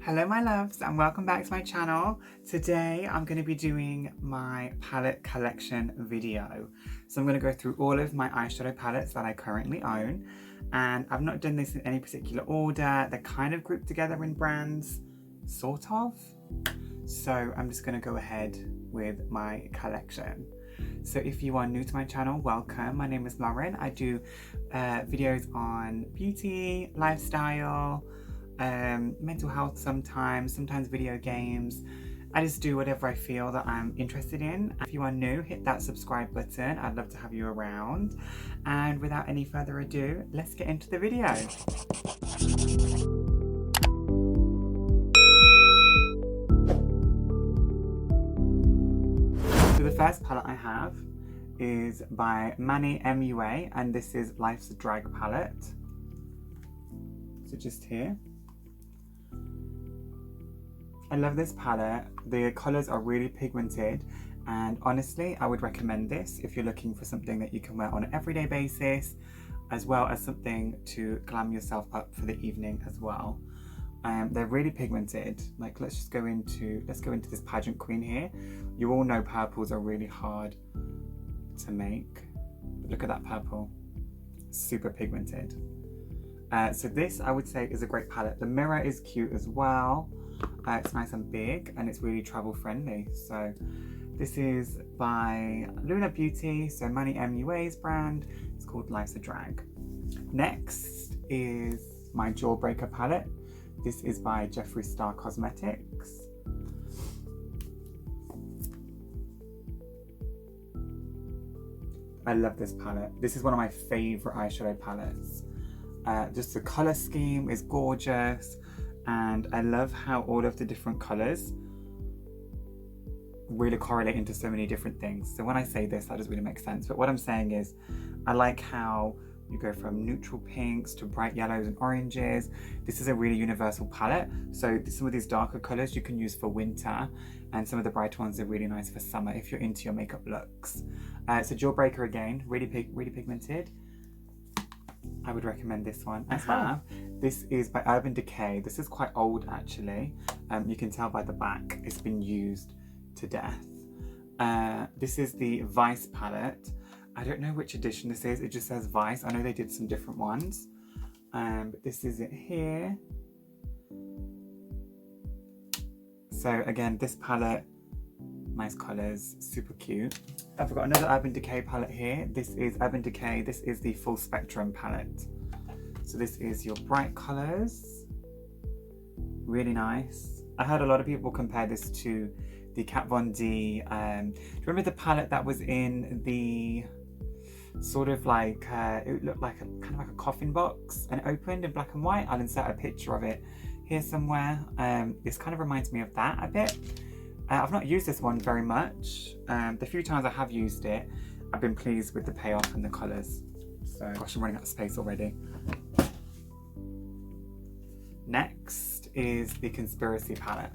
Hello my loves and welcome back to my channel. Today I'm going to be doing my palette collection video. So I'm going to go through all of my eyeshadow palettes that I currently own, and I've not done this in any particular order. They're kind of grouped together in brands, sort of. So I'm just going to go ahead with my collection. So if you are new to my channel, welcome. My name is Lauren. I do videos on beauty, lifestyle, mental health sometimes video games. I just do whatever I feel that I'm interested in. If you are new, hit that subscribe button. I'd love to have you around. And without any further ado, let's get into the video. So the first palette I have is by Manny MUA, and this is Life's Drag palette. So just here. I love this palette. The colours are really pigmented, and honestly I would recommend this if you're looking for something that you can wear on an everyday basis, as well as something to glam yourself up for the evening as well. They're really pigmented. Like, let's go into this pageant queen here. You all know purples are really hard to make, but look at that purple, super pigmented. So this, I would say, is a great palette. The mirror is cute as well. It's nice and big, and it's really travel friendly. So this is by Lunar Beauty, so Manny MUA's brand. It's called Life's a Drag. Next is my Jawbreaker palette. This is by Jeffree Star Cosmetics. I love this palette. This is one of my favorite eyeshadow palettes. Just the color scheme is gorgeous, and I love how all of the different colors really correlate into so many different things. So when I say this, that doesn't really make sense, but what I'm saying is I like how you go from neutral pinks to bright yellows and oranges. This is a really universal palette, so some of these darker colors you can use for winter, and some of the brighter ones are really nice for summer if you're into your makeup looks. So Jawbreaker, again, really pigmented. I would recommend this one as well. This is by Decay. This is quite old actually. You can tell by the back it's been used to death. This is the Vice palette. I don't know which edition this is. It just says Vice. I know they did some different ones. But this is it here. So again, this palette, nice colours, super cute. I've got another Urban Decay palette here. This is Urban Decay. This is the Full Spectrum palette. So this is your bright colours. Really nice. I heard a lot of people compare this to the Kat Von D. Do you remember the palette that was in the sort of like, it looked like kind of like a coffin box and it opened in black and white? I'll insert a picture of it here somewhere. This kind of reminds me of that a bit. I've not used this one very much. The few times I have used it, I've been pleased with the payoff and the colours. So, gosh, I'm running out of space already. Next is the Conspiracy palette.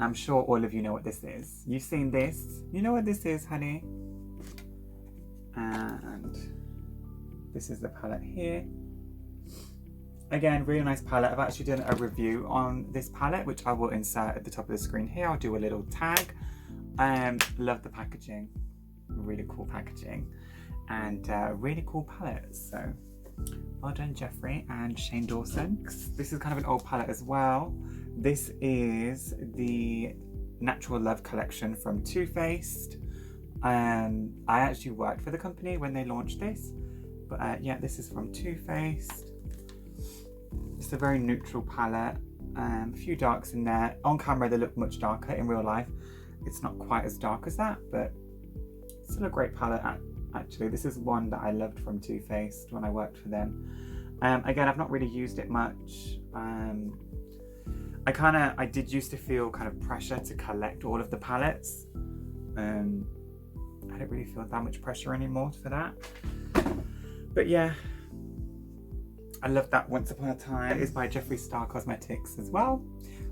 I'm sure all of you know what this is. You've seen this. You know what this is, honey. And this is the palette here. Again, really nice palette. I've actually done a review on this palette, which I will insert at the top of the screen here. I'll do a little tag. Love the packaging. Really cool packaging. And really cool palette. So, well done, Jeffree and Shane Dawson. This is kind of an old palette as well. This is the Natural Love collection from Too Faced. I actually worked for the company when they launched this. But yeah, this is from Too Faced. It's a very neutral palette, a few darks in there. On camera they look much darker. In real life it's not quite as dark as that, but still a great palette actually. This is one that I loved from Too Faced when I worked for them. Again, I've not really used it much. I did used to feel kind of pressure to collect all of the palettes. I don't really feel that much pressure anymore for that. But yeah, I love that Once Upon a Time. It is by Jeffree Star Cosmetics as well.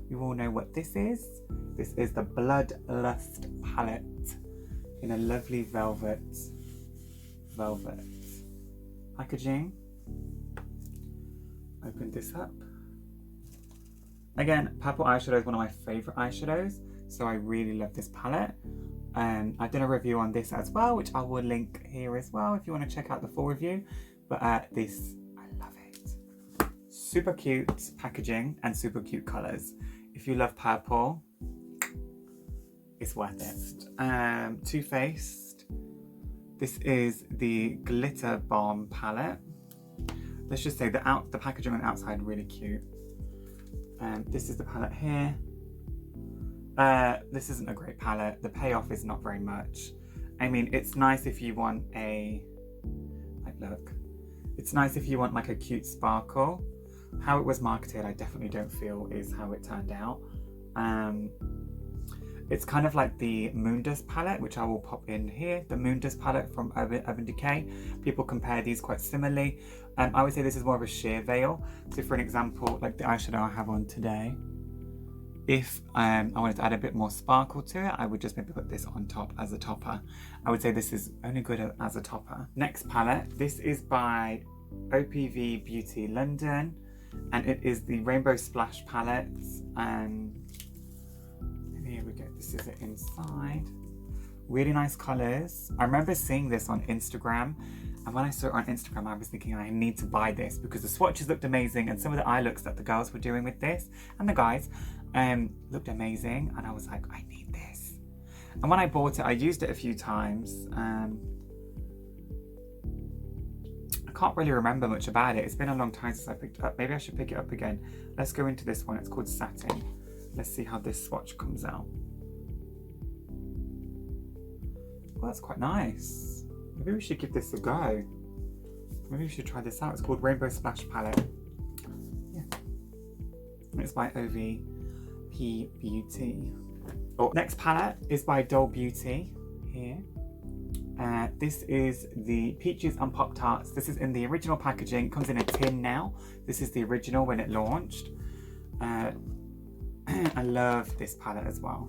You all know what this is. This is the Bloodlust palette in a lovely velvet packaging. Open this up. Again, purple eyeshadow is one of my favourite eyeshadows, so I really love this palette. I've done a review on this as well, which I will link here as well if you want to check out the full review. But this, I love it. Super cute packaging and super cute colours. If you love purple, it's worth it. Too Faced. This is the Glitter Bomb palette. Let's just say the packaging on the outside really cute. This is the palette here. This isn't a great palette. The payoff is not very much. I mean, it's nice if you want a, like, look. It's nice if you want like a cute sparkle. How it was marketed, I definitely don't feel is how it turned out. It's kind of like the Moondust palette, which I will pop in here. The Moondust palette from Urban Decay. People compare these quite similarly. I would say this is more of a sheer veil. So for an example, like the eyeshadow I have on today, if I wanted to add a bit more sparkle to it, I would just maybe put this on top as a topper. I would say this is only good as a topper. Next palette, this is by OPV Beauty London, and it is the Rainbow Splash palette. Here we go, this is it inside. Really nice colours. I remember seeing this on Instagram, and when I saw it on Instagram, I was thinking I need to buy this because the swatches looked amazing, and some of the eye looks that the girls were doing with this, and the guys, looked amazing, and I was like, I need this. And when I bought it, I used it a few times. I can't really remember much about it. It's been a long time since I picked it up. Maybe I should pick it up again. Let's go into this one. It's called Satin. Let's see how this swatch comes out. Well, that's quite nice. Maybe we should give this a go. Maybe we should try this out. It's called Rainbow Splash Palette. Yeah. And it's by OVP Beauty. Oh, next palette is by Doll Beauty here. This is the Peaches and Poptarts. This is in the original packaging. It comes in a tin now. This is the original when it launched. I love this palette as well.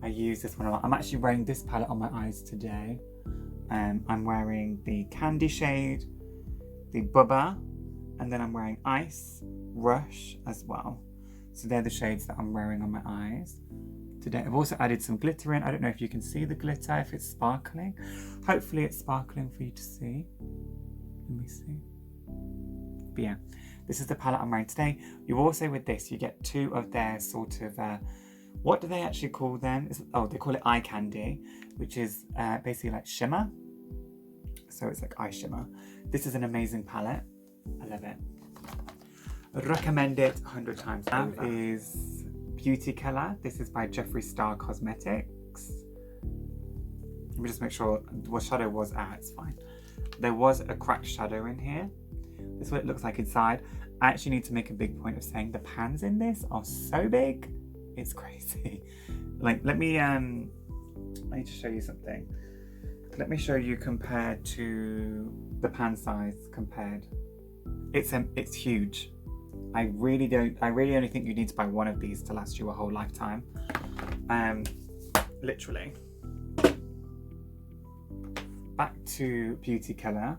I use this one a lot. I'm actually wearing this palette on my eyes today. I'm wearing the Candy shade, the Bubba, and then I'm wearing Ice, Rush as well. So they're the shades that I'm wearing on my eyes today. I've also added some glitter in. I don't know if you can see the glitter, if it's sparkling. Hopefully it's sparkling for you to see. Let me see. But yeah, this is the palette I'm wearing today. You also, with this, you get two of their sort of, what do they actually call them? They call it eye candy, which is basically like shimmer. So it's like eye shimmer. This is an amazing palette. I love it. I'd recommend it 100 times. That is Beauty Killer. This is by Jeffree Star Cosmetics. Let me just make sure what shadow was. It's fine. There was a cracked shadow in here. This is what it looks like inside. I actually need to make a big point of saying the pans in this are so big. It's crazy. Like, let me just show you something. Let me show you compared to the pan size compared. It's huge. I really only think you need to buy one of these to last you a whole lifetime. Literally. Back to Beauty Killer.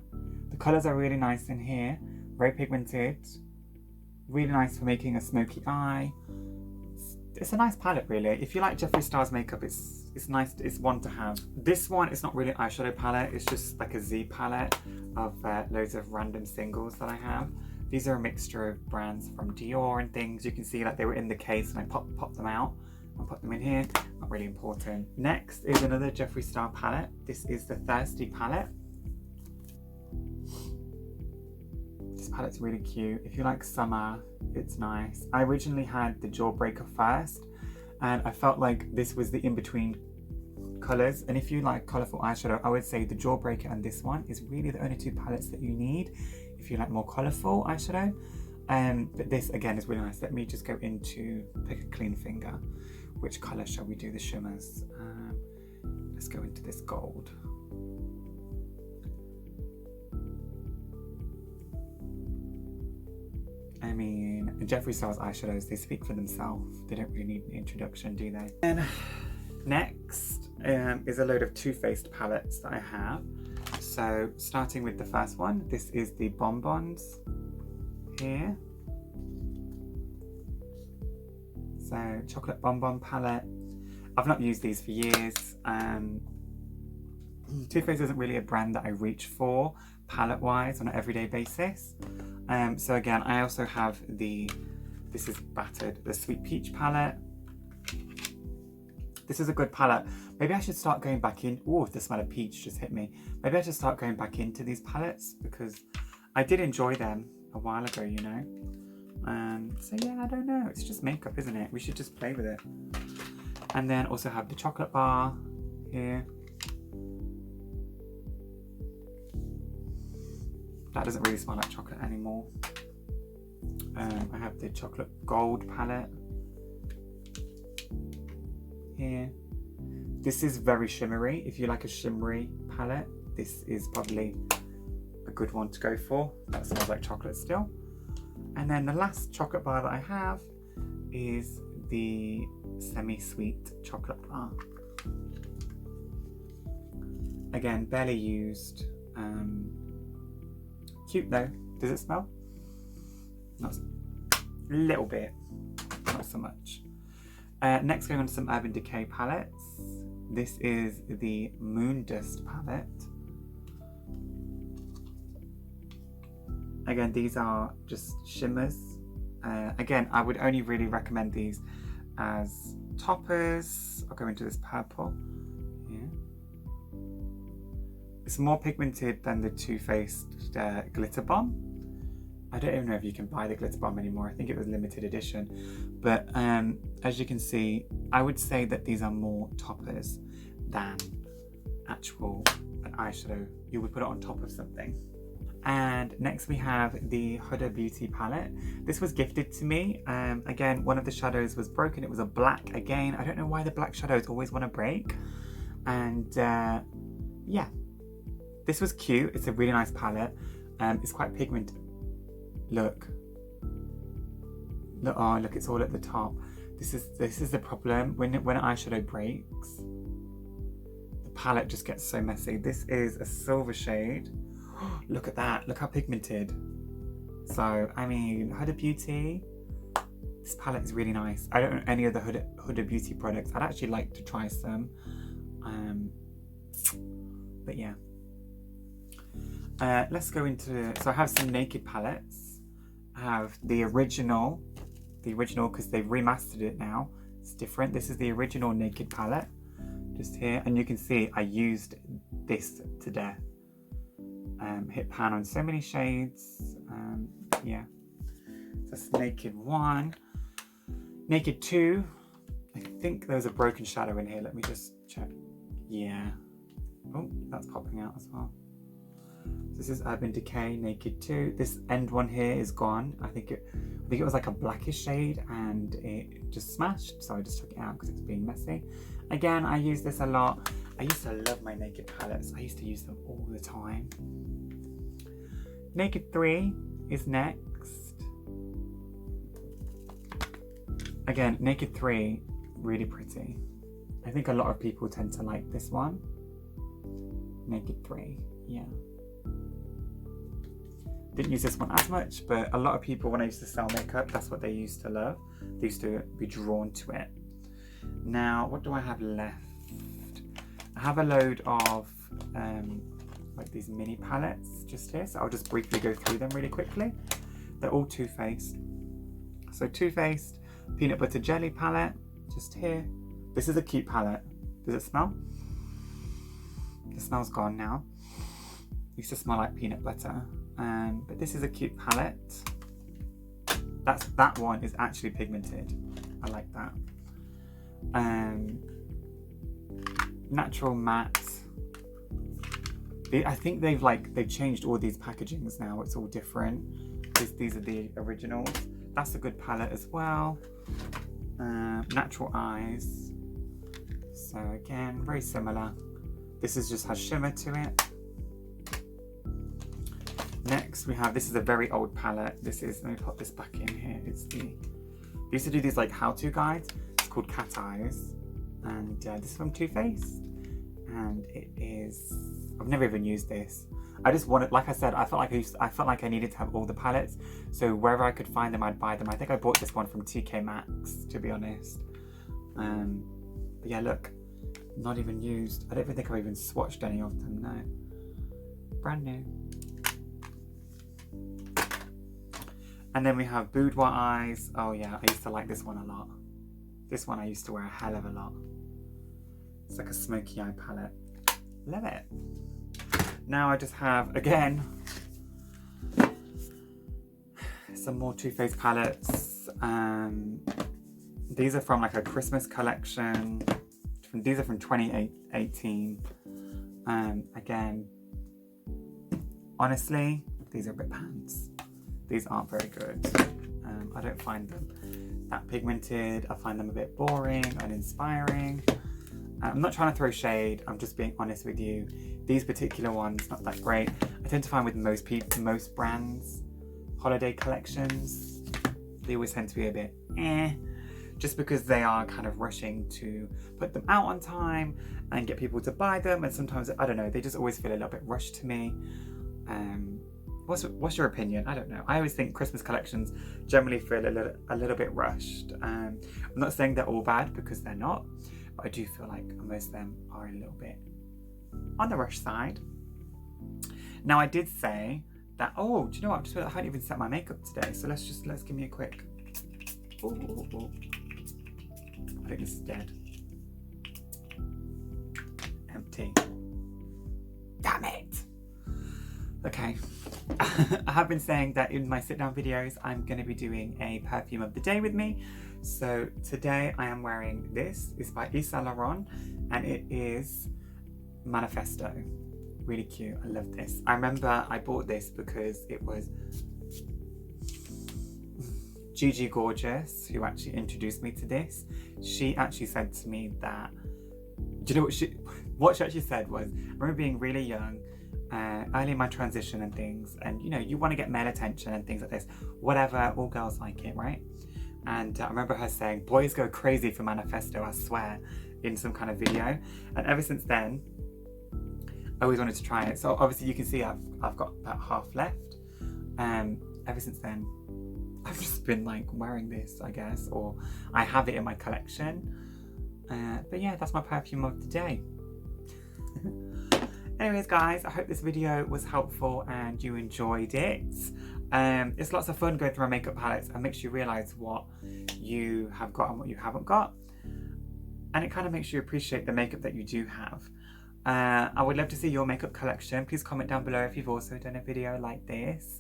The colours are really nice in here. Very pigmented. Really nice for making a smoky eye. It's a nice palette, really. If you like Jeffree Star's makeup, it's nice. It's one to have. This one is not really an eyeshadow palette. It's just like a Z palette of loads of random singles that I have. These are a mixture of brands from Dior and things. You can see like they were in the case and I popped them out and put them in here. Not really important. Next is another Jeffree Star palette. This is the Thirsty palette. This palette's really cute. If you like summer, it's nice. I originally had the Jawbreaker first, and I felt like this was the in-between colours. And if you like colourful eyeshadow, I would say the Jawbreaker and this one is really the only two palettes that you need if you like more colourful eyeshadow. But this again is really nice. Let me just go into, pick a clean finger. Which colour shall we do the shimmers? Let's go into this gold. I mean, Jeffree Star's eyeshadows, they speak for themselves. They don't really need an introduction, do they? And next is a load of Too Faced palettes that I have. So starting with the first one, this is the Bonbons here. So chocolate Bonbon palette. I've not used these for years. Too Faced isn't really a brand that I reach for palette wise on an everyday basis. So again, I also have this is Battered, the Sweet Peach palette. This is a good palette. Maybe I should start going back in. Oh, the smell of peach just hit me. Maybe I should start going back into these palettes because I did enjoy them a while ago, you know. So yeah, I don't know. It's just makeup, isn't it? We should just play with it. And then also have the chocolate bar here. That doesn't really smell like chocolate anymore. I have the chocolate gold palette here. This is very shimmery. If you like a shimmery palette, this is probably a good one to go for. That smells like chocolate still. And then the last chocolate bar that I have is the semi-sweet chocolate bar. Again, barely used. Cute though. Does it smell? Not a little bit, not so much. Next, going on to some Urban Decay palettes. This is the Moon Dust palette. Again, these are just shimmers. Again, I would only really recommend these as toppers. I'll go into this purple. Yeah. It's more pigmented than the Too Faced Glitter Bomb. I don't even know if you can buy the Glitter Bomb anymore. I think it was limited edition. But as you can see, I would say that these are more toppers than actual an eyeshadow. You would put it on top of something. And next we have the Huda Beauty palette. This was gifted to me. Again, one of the shadows was broken. It was a black again. I don't know why the black shadows always want to break. And yeah, this was cute. It's a really nice palette. It's quite pigmented. Look, oh look, it's all at the top. This is the problem when an eyeshadow breaks. The palette just gets so messy. This is a silver shade. Look at that, look how pigmented. So, I mean, Huda Beauty, this palette is really nice. I don't know any other Huda Beauty products. I'd actually like to try some. But yeah. Let's go into, so I have some Naked palettes. I have the original because they've remastered it now. It's different. This is the original Naked palette, just here. And you can see I used this to death. Hit pan on so many shades. Yeah, so that's Naked 1. Naked 2, I think there's a broken shadow in here. Let me just check. Yeah. Oh, that's popping out as well. This is Urban Decay Naked 2. This end one here is gone. I think it was like a blackish shade and it just smashed. So I just took it out because it's being messy. Again, I use this a lot. I used to love my Naked palettes. I used to use them all the time. Naked 3 is next. Again, Naked 3, really pretty. I think a lot of people tend to like this one. Naked 3, yeah. Didn't use this one as much, but a lot of people, when I used to sell makeup, that's what they used to love. They used to be drawn to it. Now, what do I have left? I have a load of like these mini palettes just here, so I'll just briefly go through them really quickly. They're all Too Faced. So Too Faced Peanut Butter Jelly palette, just here. This is a cute palette. Does it smell? The smell's gone now. It used to smell like peanut butter. But this is a cute palette. That one is actually pigmented. I like that. Natural matte. I think they've changed all these packagings now. It's all different. These are the originals. That's a good palette as well. Natural Eyes. So again, very similar. This just has shimmer to it. Next we have, this is a very old palette. Let me pop this back in here. We used to do these like how-to guides. It's called Cat Eyes. And this is from Too Faced. And it is, I've never even used this. I just wanted, like I said, I felt like I needed to have all the palettes. So wherever I could find them, I'd buy them. I think I bought this one from TK Maxx, to be honest. But yeah, look, not even used. I don't even think I've even swatched any of them, no. Brand new. And then we have Boudoir eyes. Oh yeah, I used to like this one a lot. This one I used to wear a hell of a lot. It's like a smoky eye palette. Love it. Now I just have, again, some more Too Faced palettes. These are from like a Christmas collection. These are from 2018. Again, honestly, these are a bit pants. These aren't very good. I don't find them that pigmented. I find them a bit boring, uninspiring. I'm not trying to throw shade. I'm just being honest with you. These particular ones, not that great. I tend to find with most brands, holiday collections, they always tend to be a bit just because they are kind of rushing to put them out on time and get people to buy them. And sometimes, I don't know, they just always feel a little bit rushed to me. What's your opinion? I don't know. I always think Christmas collections generally feel a little bit rushed. I'm not saying they're all bad, because they're not, but I do feel like most of them are a little bit on the rush side. Now I did say that, oh, do you know what? I haven't even set my makeup today, so let's give me a quick. Ooh. I think this is dead. Empty. Damn it. Okay. I have been saying that in my sit down videos, I'm going to be doing a perfume of the day with me. So today I am wearing this. It's by Yves Saint Laurent and it is Manifesto. Really cute. I love this. I remember I bought this because it was Gigi Gorgeous, who actually introduced me to this. She actually said to me that, do you know what she actually said was, I remember being really young, early in my transition and things, and you know, you want to get male attention and things like this, whatever, all girls like it, right? And I remember her saying, boys go crazy for Manifesto, I swear, in some kind of video. And ever since then, I always wanted to try it. So obviously you can see I've got about half left. Ever since then, I've just been like wearing this, I guess, or I have it in my collection. But yeah, that's my perfume of the day. Anyways guys, I hope this video was helpful and you enjoyed it. It's lots of fun going through my makeup palettes and makes you realise what you have got and what you haven't got. And it kind of makes you appreciate the makeup that you do have. I would love to see your makeup collection. Please comment down below if you've also done a video like this.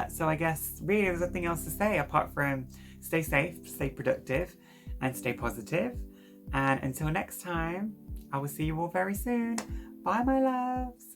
So I guess really there's nothing else to say apart from stay safe, stay productive, and stay positive. And until next time, I will see you all very soon. Bye, my loves.